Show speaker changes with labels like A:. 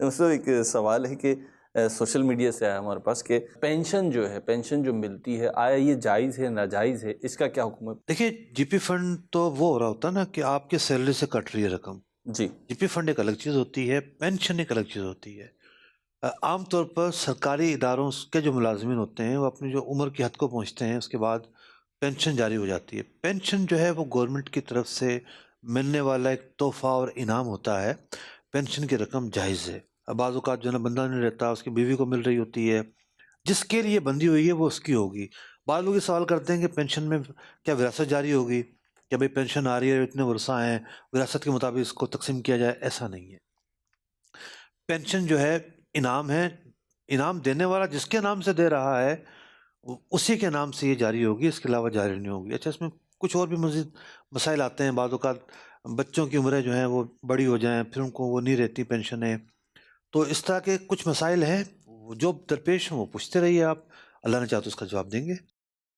A: دوستوں ایک سوال ہے کہ سوشل میڈیا سے آیا ہمارے پاس کہ پینشن جو ہے، پینشن جو ملتی ہے، آیا یہ جائز ہے ناجائز ہے، اس کا کیا حکم ہے؟
B: دیکھیے جی پی فنڈ تو وہ ہو رہا ہوتا ہے نا کہ آپ کے سیلری سے کٹ رہی ہے رقم.
A: جی
B: جی پی فنڈ ایک الگ چیز ہوتی ہے، پینشن ایک الگ چیز ہوتی ہے. عام طور پر سرکاری اداروں کے جو ملازمین ہوتے ہیں وہ اپنی جو عمر کی حد کو پہنچتے ہیں اس کے بعد پینشن جاری ہو جاتی ہے. پینشن جو ہے وہ گورنمنٹ کی طرف سے ملنے والا ایک تحفہ اور انعام ہوتا ہے. پینشن کی رقم جائز ہے. بعض اوقات جو ہے نا بندہ نہیں رہتا، اس کی بیوی کو مل رہی ہوتی ہے، جس کے لیے بندی ہوئی ہے وہ اس کی ہوگی. بعض لوگ یہ سوال کرتے ہیں کہ پینشن میں کیا وراثت جاری ہوگی، کہ بھائی پینشن آ رہی ہے، اتنے ورثہ ہیں، وراثت کے مطابق اس کو تقسیم کیا جائے. ایسا نہیں ہے. پینشن جو ہے انعام ہے. انعام دینے والا جس کے نام سے دے رہا ہے اسی کے نام سے یہ جاری ہوگی، اس کے علاوہ جاری نہیں ہوگی. اچھا، اس میں کچھ اور بھی مزید مسائل آتے ہیں. بعض اوقات بچوں کی عمریں جو ہیں وہ بڑی ہو جائیں، پھر ان کو وہ نہیں رہتی پینشنیں. تو اس طرح کے کچھ مسائل ہیں جو درپیش ہیں، وہ پوچھتے رہیے آپ. اللہ نے چاہا تو اس کا جواب دیں گے.